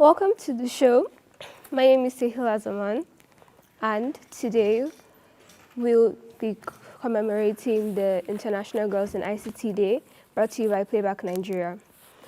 Welcome to the show. My name is Sehila Zaman, and today we'll be commemorating the International Girls in ICT Day, brought to you by Playback Nigeria.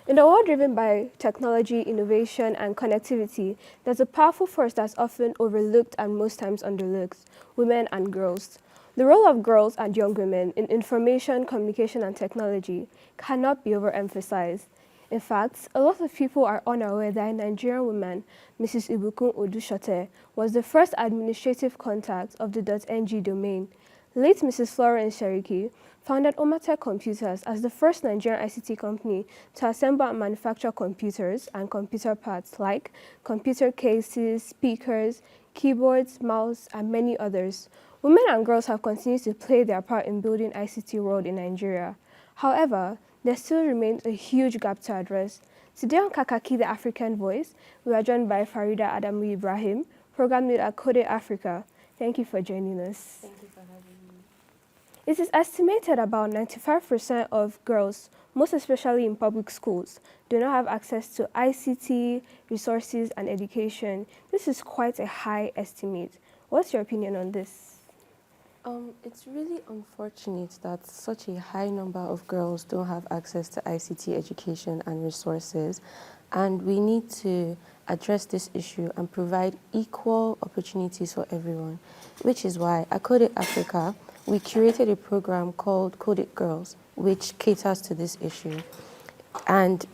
In a world driven by technology, innovation, and connectivity, there's a powerful force that's often overlooked and most times underlooked: women and girls. The role of girls and young women in information, communication, and technology cannot be overemphasized. In fact, a lot of people are unaware that a Nigerian woman, Mrs. Ibukun Odushote, was the first administrative contact of the .ng domain. Late Mrs. Florence Sheriki founded Omatech Computers as the first Nigerian ICT company to assemble and manufacture computers and computer parts like computer cases, speakers, keyboards, mouse, and many others. Women and girls have continued to play their part in building ICT world in Nigeria. However, there still remains a huge gap to address. Today on Kakaaki, the African Voice, we are joined by Farida Adamu Ibrahim, program lead at Code Africa. Thank you for joining us. Thank you for having me. It is estimated about 95% of girls, most especially in public schools, do not have access to ICT, resources, and education. This is quite a high estimate. What's your opinion on this? It's really unfortunate that such a high number of girls don't have access to ICT education and resources, and we need to address this issue and provide equal opportunities for everyone, which is why at Code Africa, we curated a program called Code Girls, which caters to this issue. And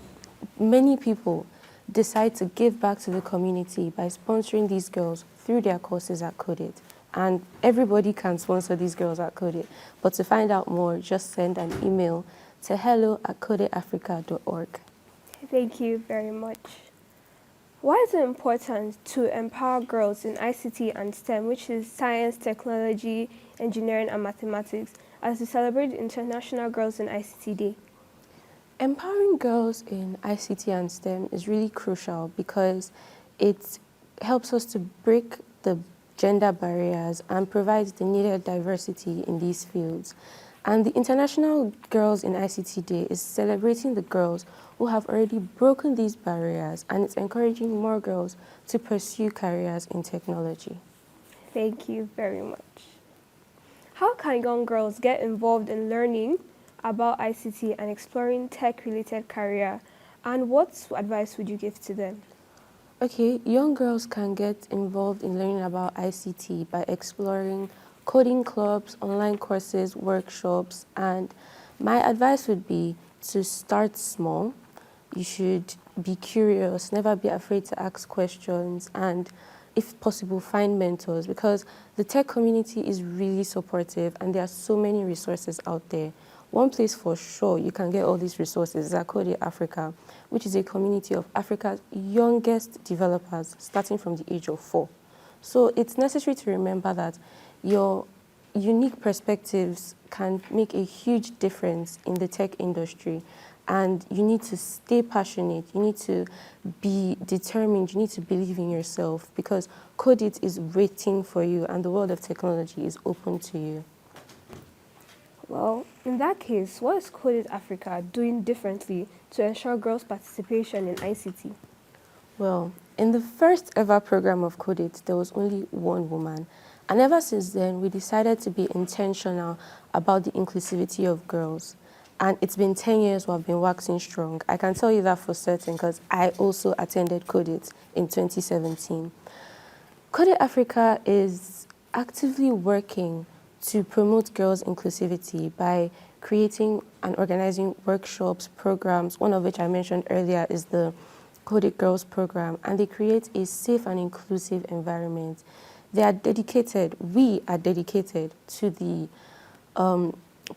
many people decide to give back to the community by sponsoring these girls through their courses at Code. And everybody can sponsor these girls at Code. But to find out more, just send an email to hello@codeafrica.org. Thank you very much. Why is it important to empower girls in ICT and STEM, which is science, technology, engineering, and mathematics, as we celebrate International Girls in ICT Day? Empowering girls in ICT and STEM is really crucial because it helps us to break the gender barriers and provides the needed diversity in these fields. And the International Girls in ICT Day is celebrating the girls who have already broken these barriers, and it's encouraging more girls to pursue careers in technology. Thank you very much. How can young girls get involved in learning about ICT and exploring tech-related career, and what advice would you give to them? Okay, young girls can get involved in learning about ICT by exploring coding clubs, online courses, workshops, and my advice would be to start small. You should be curious, never be afraid to ask questions, and if possible, find mentors, because the tech community is really supportive and there are so many resources out there. One place for sure you can get all these resources is at Code Africa, which is a community of Africa's youngest developers, starting from the age of 4. So it's necessary to remember that your unique perspectives can make a huge difference in the tech industry, and you need to stay passionate, you need to be determined, you need to believe in yourself, because Code It is waiting for you and the world of technology is open to you. Well, in that case, what is Code Africa doing differently to ensure girls' participation in ICT? Well, in the first ever program of Code It, there was only one woman. And ever since then, we decided to be intentional about the inclusivity of girls. And it's been 10 years we've been waxing strong. I can tell you that for certain because I also attended Code It in 2017. Code Africa is actively working to promote girls' inclusivity by creating and organizing workshops, programs, one of which I mentioned earlier is the Code Girls program, and they create a safe and inclusive environment. We are dedicated to the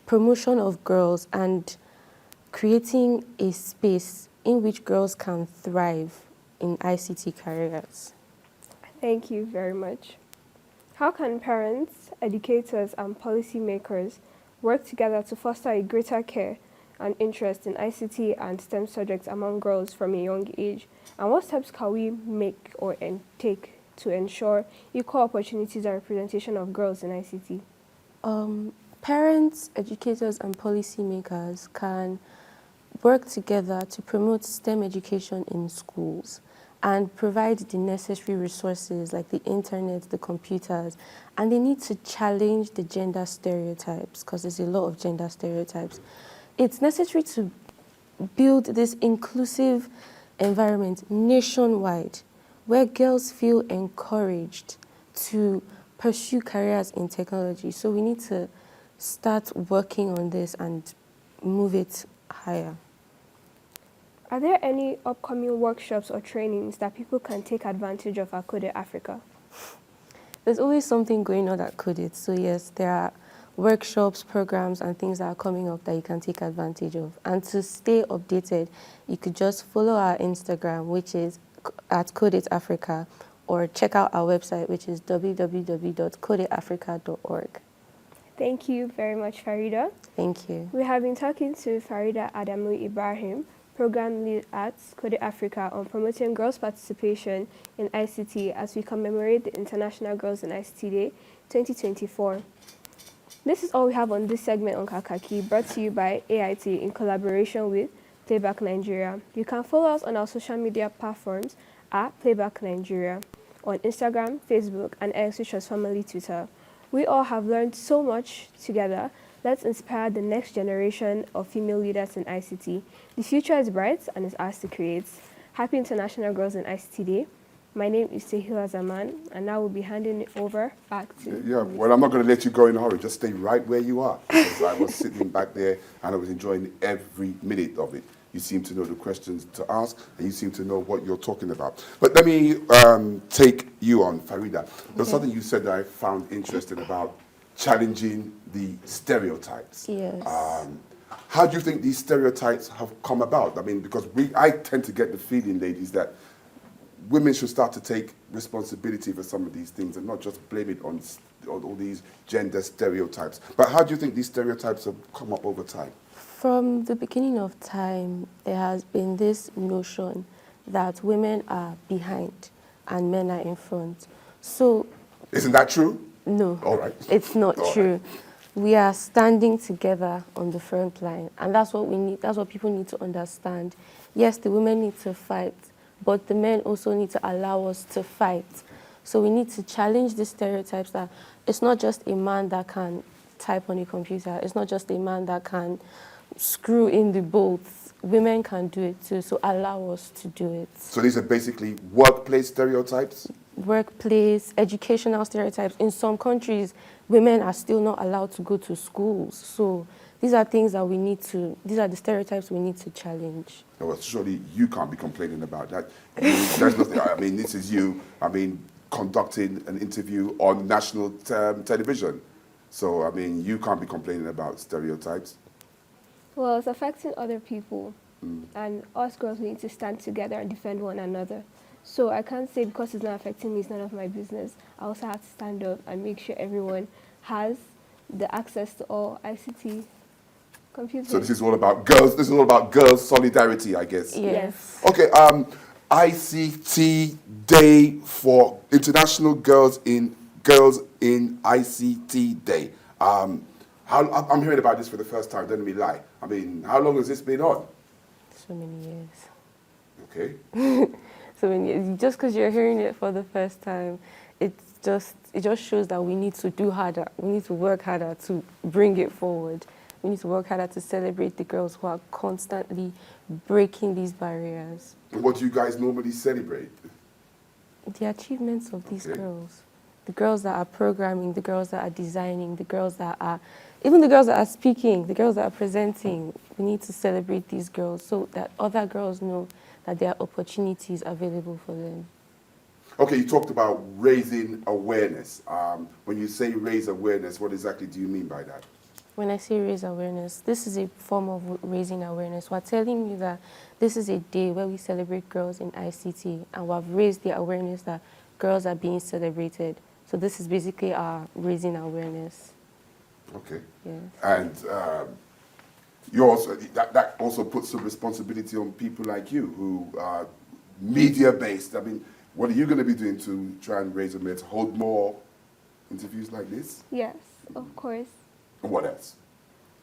promotion of girls and creating a space in which girls can thrive in ICT careers. Thank you very much. How can parents, educators, and policymakers work together to foster a greater care and interest in ICT and STEM subjects among girls from a young age? And what steps can we make or take to ensure equal opportunities and representation of girls in ICT? Parents, educators, and policymakers can work together to promote STEM education in schools. and provide the necessary resources like the internet, the computers, and they need to challenge the gender stereotypes because there's a lot of gender stereotypes. It's necessary to build this inclusive environment nationwide where girls feel encouraged to pursue careers in technology. So we need to start working on this and move it higher. Are there any upcoming workshops or trainings that people can take advantage of at Code Africa? There's always something going on at Codit. So yes, there are workshops, programs, and things that are coming up that you can take advantage of. And to stay updated, you could just follow our Instagram, which is at Codit Africa, or check out our website, which is www.codeafrica.org. Thank you very much, Farida. Thank you. We have been talking to Farida Adamu Ibrahim, Program Lead at Code Africa, on promoting girls' participation in ICT as we commemorate the International Girls in ICT Day 2024. This is all we have on this segment on Kakaaki, brought to you by AIT in collaboration with Playback Nigeria. You can follow us on our social media platforms at Playback Nigeria on Instagram, Facebook, and X, which was formerly Twitter. We all have learned so much together. Let's inspire the next generation of female leaders in ICT. The future is bright and is ours to create. Happy International Girls in ICT Day. My name is Sehila Zaman, and now we'll be handing it over back to... Yeah, well, I'm not going to let you go in a hurry. Just stay right where you are. Because I was sitting back there, and I was enjoying every minute of it. You seem to know the questions to ask, and you seem to know what you're talking about. But let me take you on, Farida. There's something you said that I found interesting about challenging the stereotypes. Yes. How do you think these stereotypes have come about? I mean, because I tend to get the feeling, ladies, that women should start to take responsibility for some of these things and not just blame it on all these gender stereotypes. But how do you think these stereotypes have come up over time? From the beginning of time, there has been this notion that women are behind and men are in front. So... Isn't that true? No. All right. It's not All true. right. We are standing together on the front line, and that's what we need. That's what people need to understand. Yes, the women need to fight, but the men also need to allow us to fight. So we need to challenge the stereotypes that it's not just a man that can type on a computer. It's not just a man that can screw in the bolts. Women can do it too, so allow us to do it. So these are basically workplace stereotypes? Workplace, educational stereotypes. In some countries, women are still not allowed to go to schools. So these are things that these are the stereotypes we need to challenge. Well, surely you can't be complaining about that. There's nothing, I mean, this is you, conducting an interview on national television. So, I mean, you can't be complaining about stereotypes. Well, it's affecting other people, and us girls need to stand together and defend one another. So I can't say because it's not affecting me, it's none of my business. I also have to stand up and make sure everyone has the access to all ICT computers. So this is all about girls. This is all about girls' solidarity, I guess. Yes. Okay. ICT Day for International Girls in ICT Day. I'm hearing about this for the first time. Don't let me lie. I mean, how long has this been on? So many years. Okay. So many years. Just because you're hearing it for the first time, it just shows that we need to do harder. We need to work harder to bring it forward. We need to work harder to celebrate the girls who are constantly breaking these barriers. And what do you guys normally celebrate? The achievements of these girls. The girls that are programming, the girls that are designing, the girls that are, even the girls that are speaking, the girls that are presenting. We need to celebrate these girls so that other girls know that there are opportunities available for them. Okay, you talked about raising awareness. When you say raise awareness, what exactly do you mean by that? When I say raise awareness, this is a form of raising awareness. We're telling you that this is a day where we celebrate girls in ICT, and we've raised the awareness that girls are being celebrated. So this is basically our raising awareness. Okay. Yes. And you also that also puts some responsibility on people like you who are media-based. I mean, what are you going to be doing to try and raise awareness, to hold more interviews like this? Yes, of course. And what else?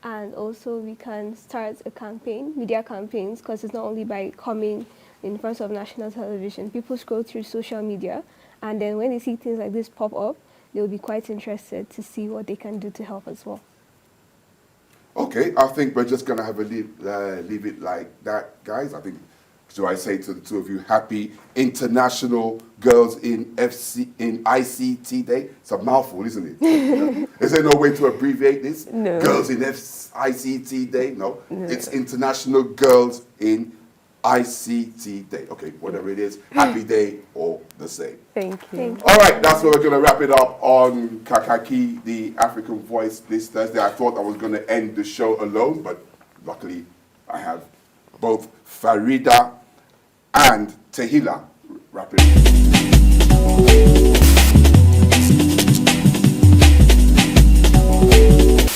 And also we can start a campaign, media campaigns, because it's not only by coming in front of national television. People scroll through social media, and then when they see things like this pop up, they'll be quite interested to see what they can do to help as well. Okay, I think we're just gonna have a leave it like that, guys. I think, so I say to the two of you, happy International Girls in ICT Day. It's a mouthful, isn't it? Is there no way to abbreviate this? No. Girls in ICT Day? No. It's International Girls in ICT Day. Okay, whatever it is, happy day or the same. Thank you. Thank you. All right, that's where we're going to wrap it up on Kakaaki, the African Voice, this Thursday. I thought I was going to end the show alone, but luckily I have both Farida and Tehila wrapping it up.